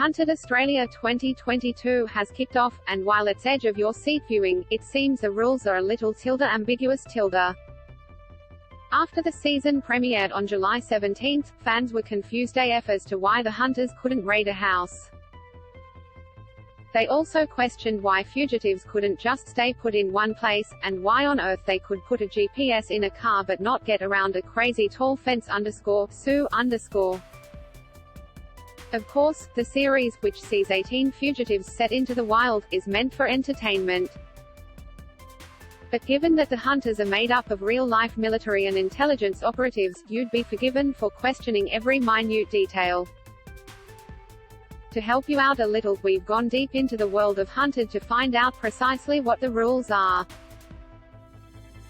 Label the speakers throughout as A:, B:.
A: Hunted Australia 2022 has kicked off, and while it's edge of your seat viewing, it seems the rules are a little ambiguous. After the season premiered on July 17, fans were confused AF as to why the hunters couldn't raid a house. They also questioned why fugitives couldn't just stay put in one place, and why on earth they could put a GPS in a car but not get around a crazy tall fence _Sue _. Of course, the series, which sees 18 fugitives set into the wild, is meant for entertainment. But given that the hunters are made up of real-life military and intelligence operatives, you'd be forgiven for questioning every minute detail. To help you out a little, we've gone deep into the world of Hunted to find out precisely what the rules are.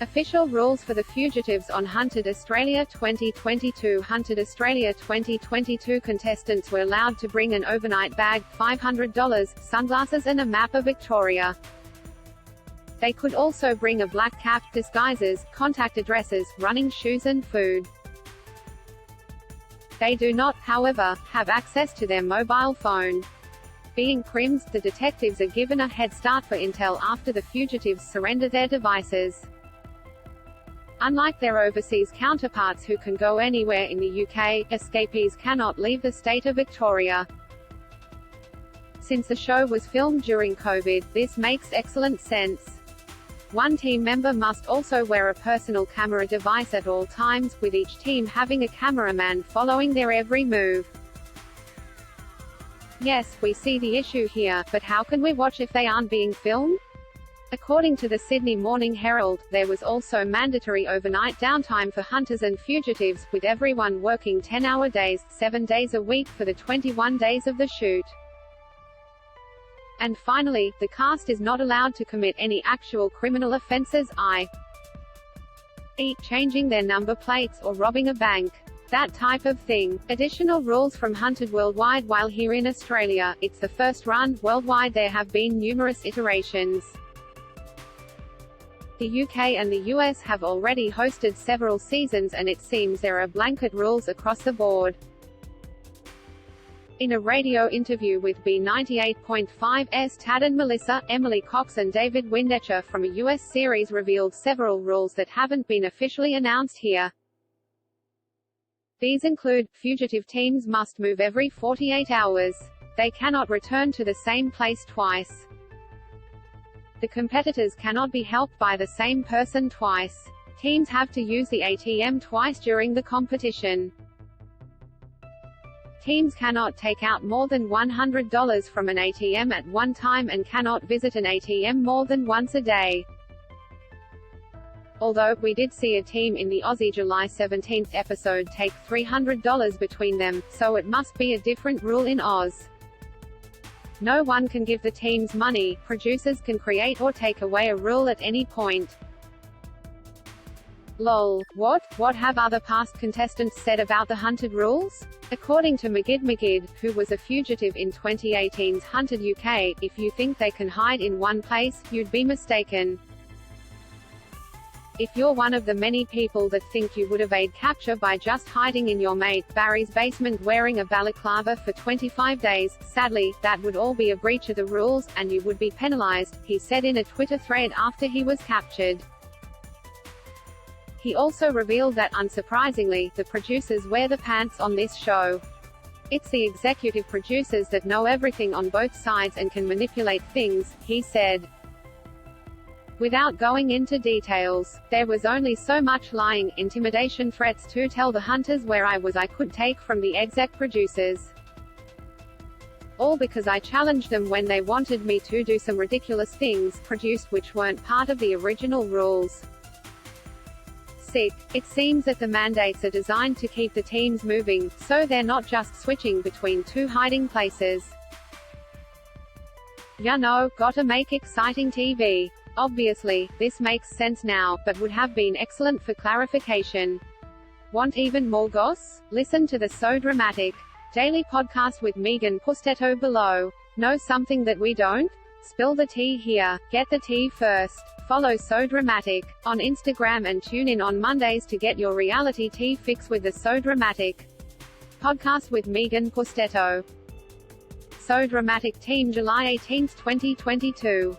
A: Official rules for the fugitives on Hunted Australia 2022. Hunted Australia 2022 contestants were allowed to bring an overnight bag, $500, sunglasses and a map of Victoria. They could also bring a black cap, disguises, contact addresses, running shoes and food. They do not, however, have access to their mobile phone. Being crims, the detectives are given a head start for intel after the fugitives surrender their devices. Unlike their overseas counterparts who can go anywhere in the UK, escapees cannot leave the state of Victoria. Since the show was filmed during COVID, this makes excellent sense. One team member must also wear a personal camera device at all times, with each team having a cameraman following their every move. Yes, we see the issue here, but how can we watch if they aren't being filmed? According to the Sydney Morning Herald, there was also mandatory overnight downtime for hunters and fugitives, with everyone working 10-hour days, 7 days a week for the 21 days of the shoot. And finally, the cast is not allowed to commit any actual criminal offences, i.e., changing their number plates or robbing a bank. That type of thing. Additional rules from Hunted worldwide. While here in Australia, it's the first run, worldwide there have been numerous iterations. The UK and the US have already hosted several seasons, and it seems there are blanket rules across the board. In a radio interview with B98.5's Tad and Melissa, Emily Cox and David Windetcher from a US series revealed several rules that haven't been officially announced here. These include, fugitive teams must move every 48 hours. They cannot return to the same place twice. The competitors cannot be helped by the same person twice. Teams have to use the ATM twice during the competition. Teams cannot take out more than $100 from an ATM at one time and cannot visit an ATM more than once a day. Although, we did see a team in the Aussie July 17 episode take $300 between them, so it must be a different rule in Oz. No one can give the teams money, producers can create or take away a rule at any point. Lol. What? What have other past contestants said about the Hunted rules? According to Magid, who was a fugitive in 2018's Hunted UK, if you think they can hide in one place, you'd be mistaken. If you're one of the many people that think you would evade capture by just hiding in your mate Barry's basement wearing a balaclava for 25 days, sadly, that would all be a breach of the rules, and you would be penalized, he said in a Twitter thread after he was captured. He also revealed that, unsurprisingly, the producers wear the pants on this show. It's the executive producers that know everything on both sides and can manipulate things, he said. Without going into details, there was only so much lying, intimidation threats to tell the hunters where I was I could take from the exec producers. All because I challenged them when they wanted me to do some ridiculous things, produced which weren't part of the original rules. Sick. It seems that the mandates are designed to keep the teams moving, so they're not just switching between two hiding places. You know, gotta make exciting TV. Obviously, this makes sense now, but would have been excellent for clarification. Want even more goss? Listen to the So Dramatic daily podcast with Megan Pustetto below. Know something that we don't? Spill the tea here. Get the tea first. Follow So Dramatic on Instagram and tune in on Mondays to get your reality tea fix with the So Dramatic podcast with Megan Pustetto. So Dramatic Team July 18, 2022.